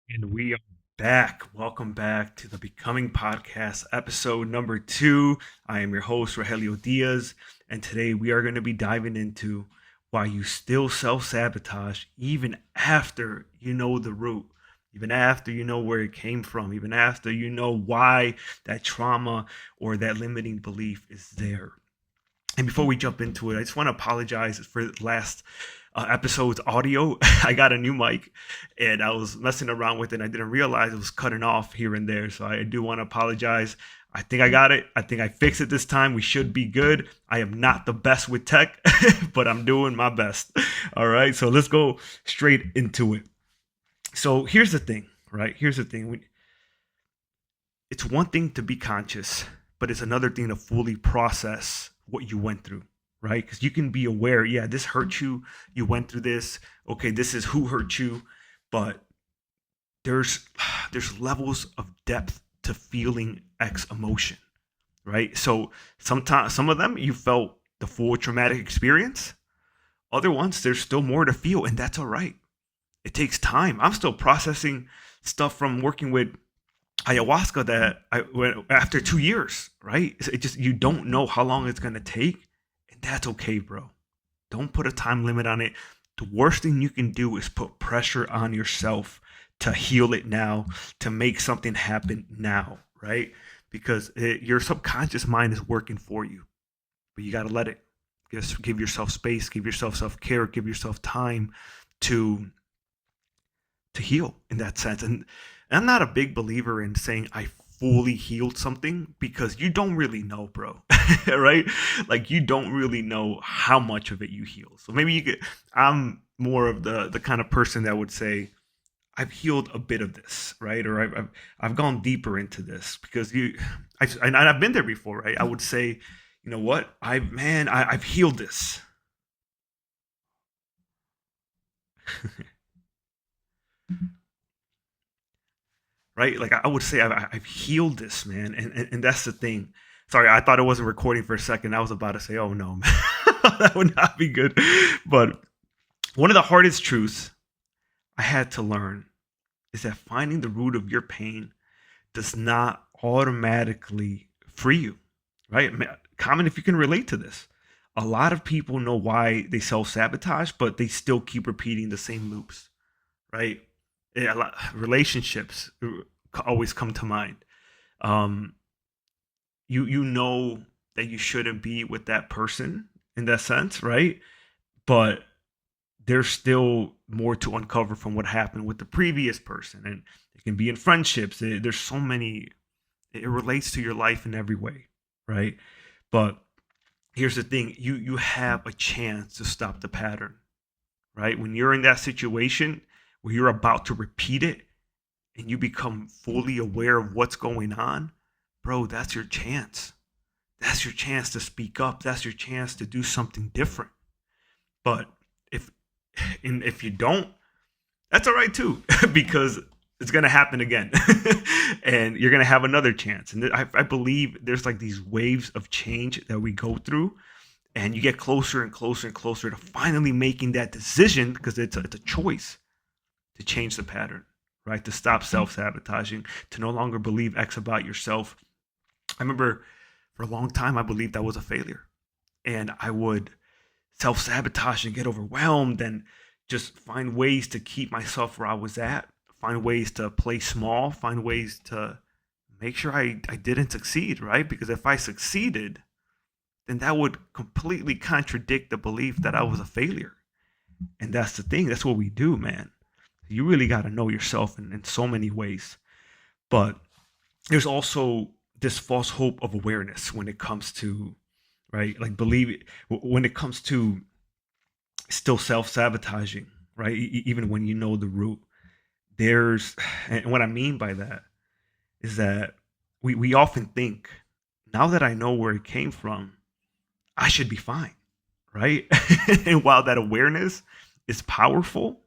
And we are back. Welcome back to the Becoming Podcast, episode number 2. I am your host, Rogelio Diaz, and today we are going to be diving into why you still self sabotage even after you know the root, even after you know where it came from, even after you know why that trauma or that limiting belief is there. And before we jump into it, I just want to apologize for last episode's audio. I got a new mic and I was messing around with it. And I didn't realize it was cutting off here and there. So I do want to apologize. I think I got it. I think I fixed it this time. We should be good. I am not the best with tech, but I'm doing my best. All right. So let's go straight into it. So here's the thing, right? Here's the thing. It's one thing to be conscious, but it's another thing to fully process what you went through, right? Because you can be aware, yeah, this hurt you. You went through this. Okay, this is who hurt you, but there's there's levels of depth to feeling X emotion, right? So sometimes some of them you felt the full traumatic experience. Other ones, there's still more to feel, and that's all right. It takes time. I'm still processing stuff from working with ayahuasca that I went after 2 years, right? It just you don't know how long it's gonna take, and that's okay, bro. Don't put a time limit on it. The worst thing you can do is put pressure on yourself to heal it now, to make something happen now, right? Because your subconscious mind is working for you, but you gotta let it. Just give yourself space, give yourself self care, give yourself time to heal in that sense. And I'm not a big believer in saying I fully healed something because you don't really know, bro. Right? Like you don't really know how much of it you heal. So maybe you could I'm more of the kind of person that would say I've healed a bit of this, right? Or I've gone deeper into this because and I've been there before, right? I would say, you know what? I've healed this. Right? Like I would say, I've healed this, man, and that's the thing. Sorry, I thought it wasn't recording for a second. I was about to say, oh no, man, that would not be good. But one of the hardest truths I had to learn is that finding the root of your pain does not automatically free you. Right? Comment if you can relate to this. A lot of people know why they self sabotage, but they still keep repeating the same loops. Right? Relationships always come to mind. Um, you know that you shouldn't be with that person in that sense, right? But there's still more to uncover from what happened with the previous person, and it can be in friendships. There's so many. It relates to your life in every way, right? But here's the thing: you have a chance to stop the pattern, right? When you're in that situation where you're about to repeat it, and you become fully aware of what's going on, bro, that's your chance. That's your chance to speak up. That's your chance to do something different. But if if you don't, that's all right too, because it's gonna happen again, and you're gonna have another chance. And I believe there's like these waves of change that we go through, and you get closer and closer and closer to finally making that decision because it's a choice to change the pattern, right? To stop self sabotaging, to no longer believe X about yourself. I remember for a long time, I believed I was a failure and I would self sabotage and get overwhelmed and just find ways to keep myself where I was at, find ways to play small, find ways to make sure I didn't succeed, right? Because if I succeeded, then that would completely contradict the belief that I was a failure. And that's the thing. That's what we do, man. You really got to know yourself in so many ways. But there's also this false hope of awareness when it comes to, right? Like, believe it, when it comes to still self sabotaging, right? Even when you know the root, there's, and what I mean by that is that we often think, now that I know where it came from, I should be fine, right? And while that awareness is powerful,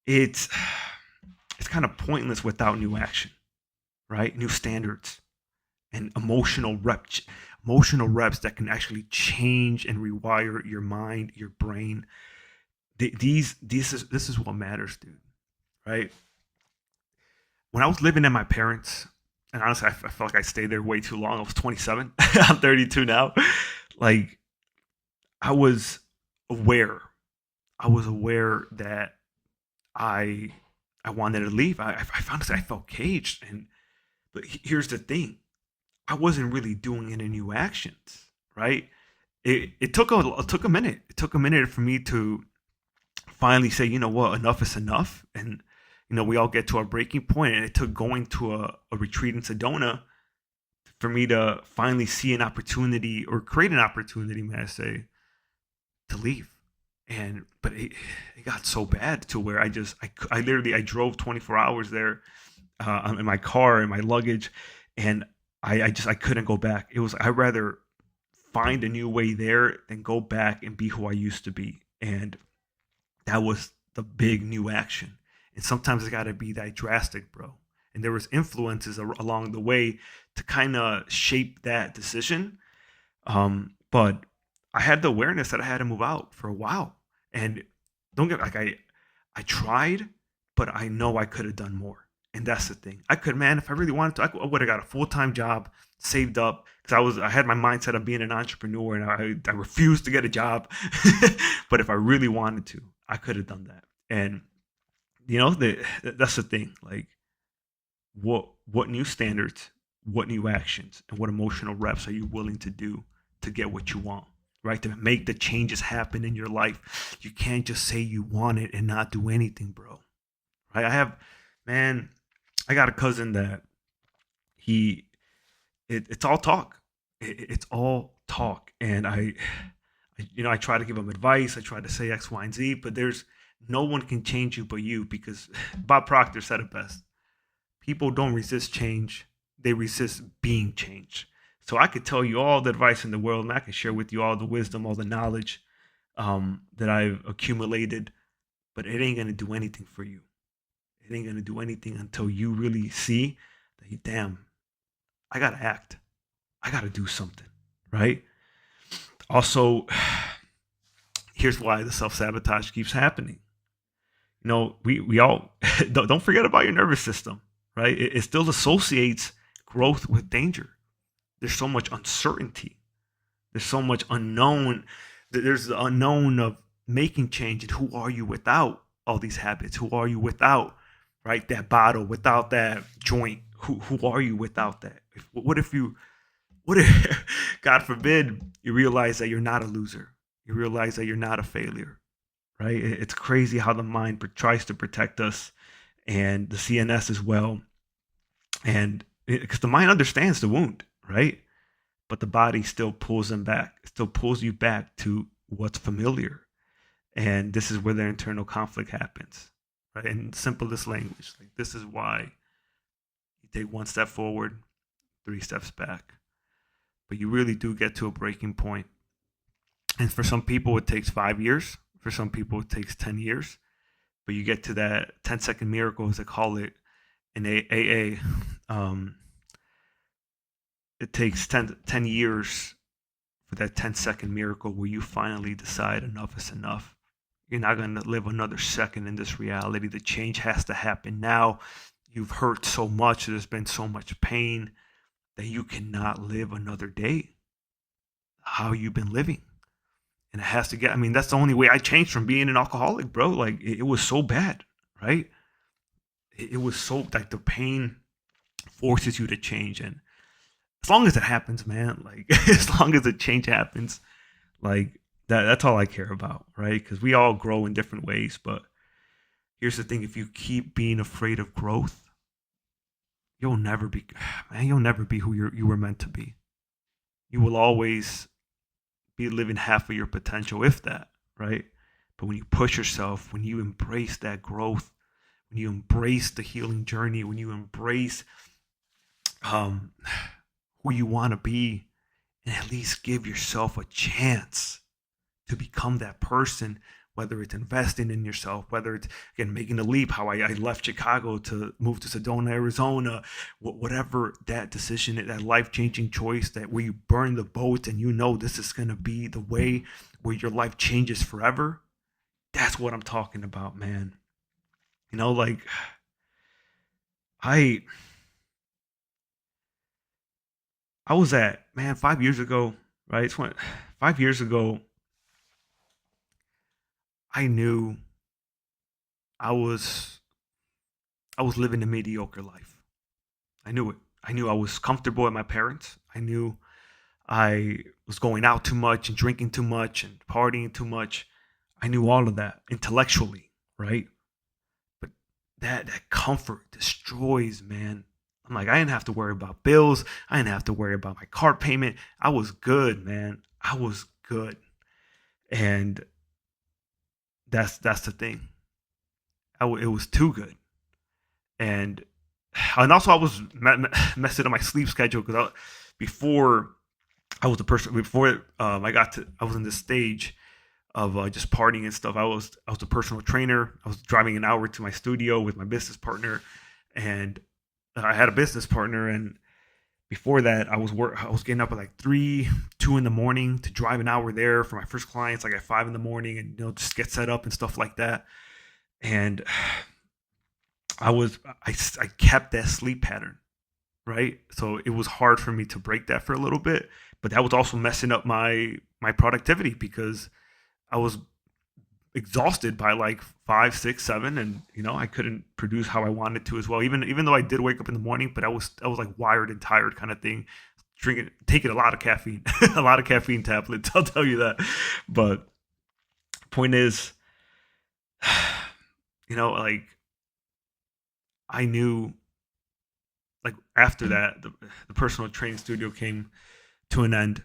it's it's kind of pointless without new action, right? New standards and emotional reps that can actually change and rewire your mind, your brain. This is what matters, dude. Right? when I was living at my parents, and honestly, I felt like I stayed there way too long. I was 27. I'm 32 now. Like, I was aware. I was aware that I I wanted to leave. I found I felt caged. And but here's the thing: I wasn't really doing any new actions, right? It took a minute. It took a minute for me to finally say, you know what, enough is enough. And we all get to our breaking point, and it took going to a retreat in Sedona for me to finally see an opportunity, or create an opportunity, may I say, to leave. And but it got so bad to where I literally I drove 24 hours there, in my car, in my luggage, and I couldn't go back. It was, I'd rather find a new way there than go back and be who I used to be. And that was the big new action. And sometimes it got to be that drastic, bro. And there was influences along the way to kind of shape that decision. But I had the awareness that I had to move out for a while. And don't get like I tried, but I know I could have done more. And that's the thing. I could, man, if I really wanted to, I would have got a full time job, saved up, because I had my mindset of being an entrepreneur, and I refused to get a job. But if I really wanted to, I could have done that. And that's the thing. Like, what new standards, what new actions, and what emotional reps are you willing to do to get what you want? Right, to make the changes happen in your life. You can't just say you want it and not do anything, bro. Right? Man, I got a cousin that he, it's all talk. It's all talk. And I try to give him advice. I try to say X, Y, and Z, but there's no one can change you but you, because Bob Proctor said it best. People don't resist change. They resist being changed. So I could tell you all the advice in the world, and I can share with you all the wisdom, all the knowledge, that I've accumulated, but it ain't gonna do anything for you. It ain't gonna do anything until you really see that, damn, I gotta act. I gotta do something, right? Also, here's why the self sabotage keeps happening. We all don't forget about your nervous system, right? It still associates growth with danger. There's so much uncertainty. There's so much unknown. There's the unknown of making change. And who are you without all these habits? Who are you without, right, that bottle, without that joint? Who are you without that? What if, God forbid, you realize that you're not a loser? You realize that you're not a failure, right? It's crazy how the mind tries to protect us, and the CNS as well. And because the mind understands the wound, right? But the body still pulls them back. It still pulls you back to what's familiar. And this is where the internal conflict happens, right? In simplest language, like, this is why you take one step forward, three steps back. But you really do get to a breaking point. And for some people, it takes 5 years. For some people, it takes 10 years. But you get to that 10-second miracle, as they call it in AA. It takes 10 years for that 10-second miracle where you finally decide enough is enough. You're not going to live another second in this reality. The change has to happen now. You've hurt so much. There's been so much pain that you cannot live another day how you've been living. And it has to get, that's the only way I changed from being an alcoholic, bro. Like, it was so bad, right? It was so, like, the pain forces you to change. And as long as it happens, man, like, as long as the change happens, like, that's all I care about, right? Because we all grow in different ways. But here's the thing: if you keep being afraid of growth, you'll never be, man, you'll never be who you were meant to be. You will always be living half of your potential, if that, right? But when you push yourself, when you embrace that growth, when you embrace the healing journey, when you embrace who you want to be, and at least give yourself a chance to become that person, whether it's investing in yourself, whether it's, again, making a leap, how I left Chicago to move to Sedona, Arizona, whatever that decision, that life-changing choice, that where you burn the boats and you know this is going to be the way where your life changes forever. That's what I'm talking about, man. Like, I I was at, man, 5 years ago, right? 5 years ago, I knew I was I was living a mediocre life. I knew it. I knew I was comfortable at my parents. I knew I was going out too much and drinking too much and partying too much. I knew all of that intellectually, right? But that comfort destroys, man. I'm like, I didn't have to worry about bills. I didn't have to worry about my car payment. I was good, man. I was good. And that's the thing. It was too good. And also I was messing up my sleep schedule because before I was the person before I was in this stage of just partying and stuff. I was a personal trainer. I was driving an hour to my studio with my business partner, and I had a business partner. And before that, I was getting up at like 2 in the morning to drive an hour there for my first clients, like at 5 in the morning, and just get set up and stuff like that. And I was I kept that sleep pattern, right? So it was hard for me to break that for a little bit, but that was also messing up my productivity because I was exhausted by like 5, 6, 7, and I couldn't produce how I wanted to as well. Even though I did wake up in the morning, but I was like wired and tired kind of thing. Taking a lot of caffeine, a lot of caffeine tablets. I'll tell you that. But point is, like I knew, like after that, the personal training studio came to an end,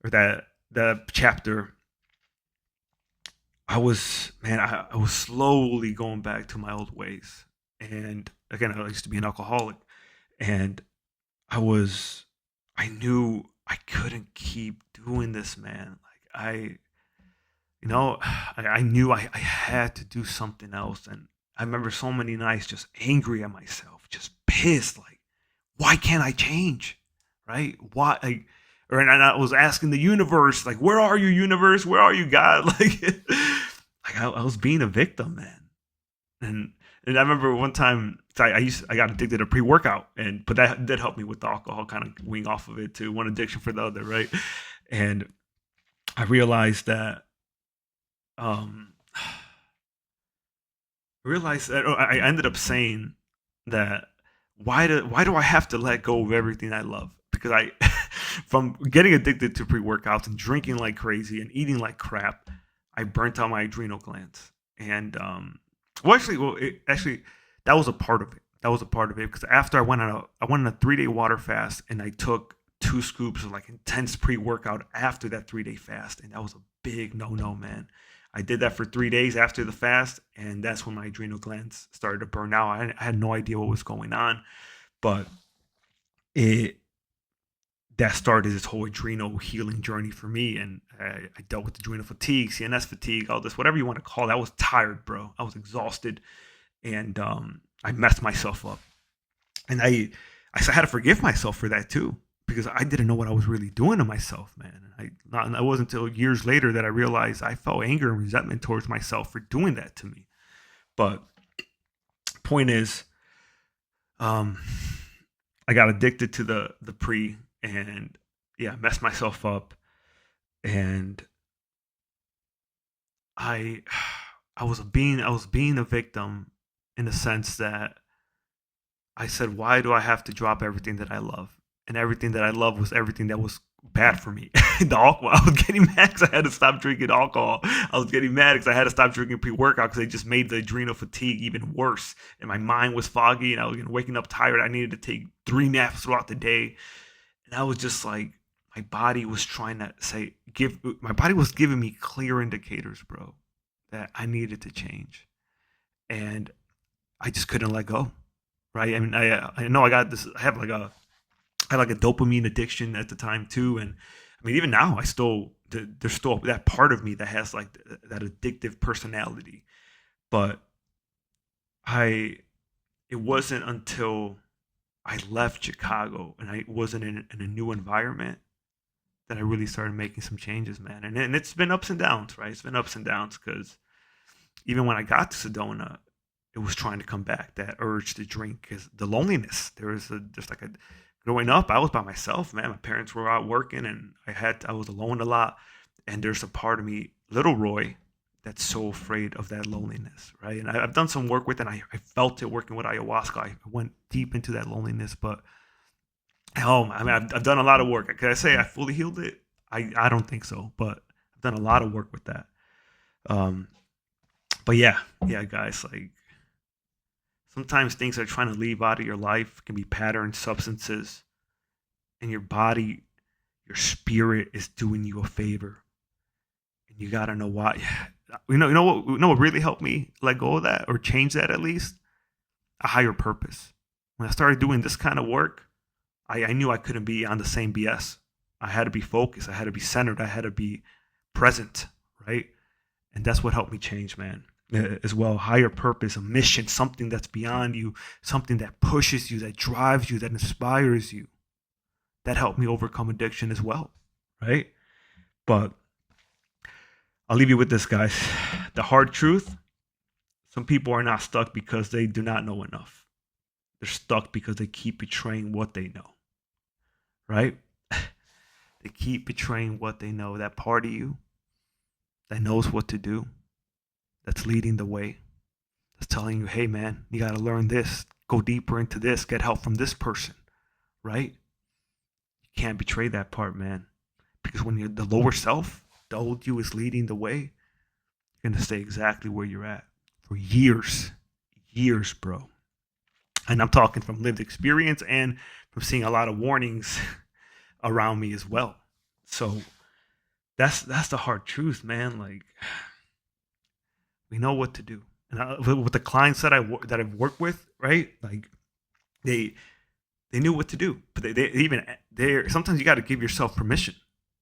or that chapter. I was slowly going back to my old ways. And again, I used to be an alcoholic, and I was, I knew I couldn't keep doing this, man. Like I knew I had to do something else. And I remember so many nights just angry at myself, just pissed, like, why can't I change? Right? Why? Like, and I was asking the universe, like, where are you, universe? Where are you, God? Like I was being a victim, man. And and I remember one time I got addicted to pre workout, and but that did help me with the alcohol, kind of wing off of it to one addiction for the other, right? And I realized that um I ended up saying that why do I have to let go of everything I love? Because I from getting addicted to pre workouts and drinking like crazy and eating like crap, I burnt out my adrenal glands. And actually, that was a part of it. That was a part of it because after I went on a 3 day water fast, and I took 2 scoops of like intense pre workout after that 3 day fast, and that was a big no, man. I did that for 3 days after the fast, and that's when my adrenal glands started to burn out. I had no idea what was going on, but it that started this whole adrenal healing journey for me. And I dealt with adrenal fatigue, CNS fatigue, all this, whatever you want to call it. I was tired, bro. I was exhausted, and I messed myself up. And I had to forgive myself for that too, because I didn't know what I was really doing to myself, man. It wasn't until years later that I realized I felt anger and resentment towards myself for doing that to me. But point is, um, I got addicted to the pre, and yeah, messed myself up. And I I was being a victim in the sense that I said, why do I have to drop everything that I love? And everything that I love was everything that was bad for me. The alcohol, I was getting mad because I had to stop drinking alcohol. I was getting mad because I had to stop drinking pre workout because they just made the adrenal fatigue even worse. And my mind was foggy, and I was waking up tired. I needed to take 3 naps throughout the day. And I was just like, my body was trying to my body was giving me clear indicators, bro, that I needed to change. And I just couldn't let go. Right? I mean, I know I got this. I had like a dopamine addiction at the time too, and I mean, even now, there's still that part of me that has like that addictive personality. But I it wasn't until I left Chicago and I wasn't in a new environment that I really started making some changes, man. And it's been ups and downs, right? It's been ups and downs because even when I got to Sedona, it was trying to come back. That urge to drink is the loneliness. Growing up, I was by myself, man. My parents were out working, and I was alone a lot. And there's a part of me, little Roy, that's so afraid of that loneliness, right? And I've done some work with it, and I felt it working with ayahuasca. I went deep into that loneliness, but I mean, I've done a lot of work. Can I say I fully healed it? I don't think so, but I've done a lot of work with that. Um, but yeah, guys, like sometimes things that are trying to leave out of your life can be patterns, substances, and your body, your spirit is doing you a favor, and you gotta know why. You know what really helped me let go of that or change that at least? A higher purpose. When I started doing this kind of work, I knew I couldn't be on the same BS. I had to be focused. I had to be centered. I had to be present, right? And that's what helped me change, man. As well, higher purpose, a mission, something that's beyond you, something that pushes you, that drives you, that inspires you. That helped me overcome addiction as well, right? But I'll leave you with this, guys. The hard truth, some people are not stuck because they do not know enough. They're stuck because they keep betraying what they know, right? They keep betraying what they know. That part of you that knows what to do, that's leading the way, that's telling you, hey, man, you got to learn this, go deeper into this, get help from this person, right? You can't betray that part, man. Because when you're the lower self, the old you is leading the way, you're going to stay exactly where you're at for years, bro. And I'm talking from lived experience and from seeing a lot of warnings around me as well. So that's the hard truth, man. Like, we know what to do. And with the clients that I've worked with, right? Like, they knew what to do, but they sometimes you got to give yourself permission,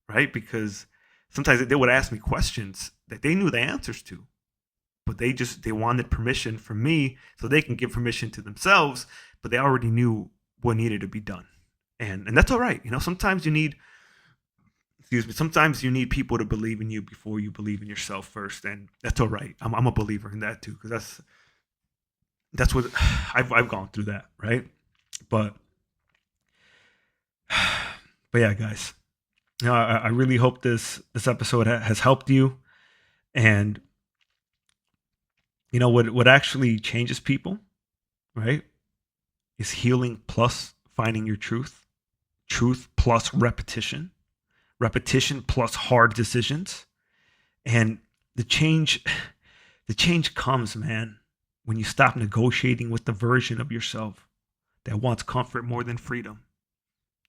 right? Because sometimes they would ask me questions that they knew the answers to, but they wanted permission from me so they can give permission to themselves, but they already knew what needed to be done. And that's all right. Sometimes you need people to believe in you before you believe in yourself first, and that's all right. I'm a believer in that too, because that's what I've gone through that, right? But yeah, guys, I really hope this episode has helped you. And what actually changes people, right, is healing plus finding your truth plus repetition plus hard decisions. And the change comes, man, when you stop negotiating with the version of yourself that wants comfort more than freedom.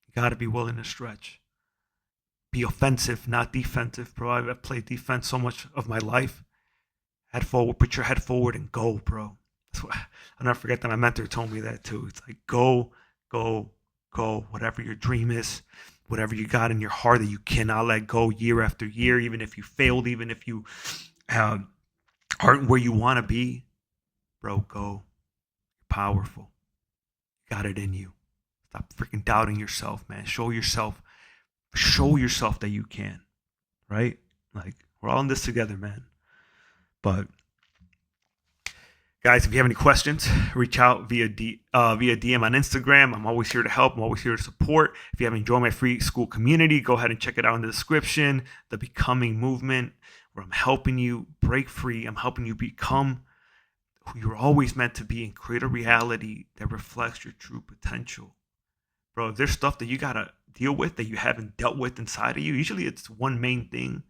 You got to be willing to stretch. Be offensive, not defensive, bro. I've played defense so much of my life. Head forward, put your head forward and go, bro. That's what, I'll never forget that my mentor told me that too. It's like, go. Whatever your dream is, whatever you got in your heart that you cannot let go year after year, even if you failed, even if you aren't where you want to be, bro, go. You're powerful. You got it in you. Stop freaking doubting yourself, man. Show yourself that you can, right? Like, we're all in this together, man. But guys, if you have any questions, reach out via DM on Instagram. I'm always here to help. I'm always here to support. If you haven't joined my free school community, go ahead and check it out in the description. The Becoming Movement, where I'm helping you break free. I'm helping you become who you're always meant to be and create a reality that reflects your true potential. Bro, if there's stuff that you got to deal with that you haven't dealt with inside of you, usually it's one main thing.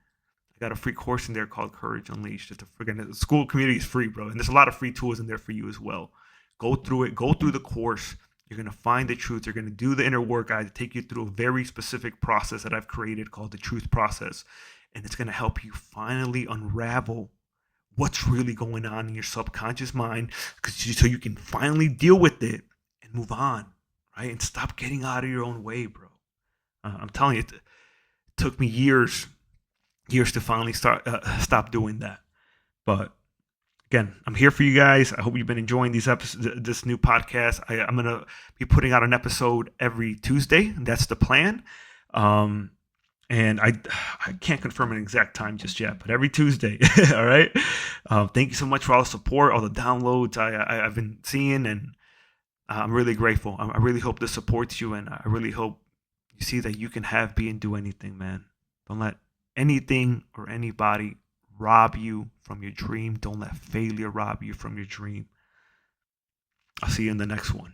I got a free course in there called Courage Unleashed. The school community is free, bro. And there's a lot of free tools in there for you as well. Go through it. Go through the course. You're going to find the truth. You're going to do the inner work. I take you through a very specific process that I've created called the Truth Process. And it's going to help you finally unravel what's really going on in your subconscious mind, so you can finally deal with it and move on, right? And stop getting out of your own way, bro. I'm telling you, it took me years to finally stop doing that. But again, I'm here for you guys. I hope you've been enjoying these this new podcast. I'm gonna be putting out an episode every Tuesday. That's the plan. And And I can't confirm an exact time just yet, but every Tuesday. All right. Thank you so much for all the support, all the downloads I've been seeing, and I'm really grateful. I really hope this supports you, and I really hope you see that you can have, be, and do anything, man. Don't let anything or anybody rob you from your dream. Don't let failure rob you from your dream. I'll see you in the next one.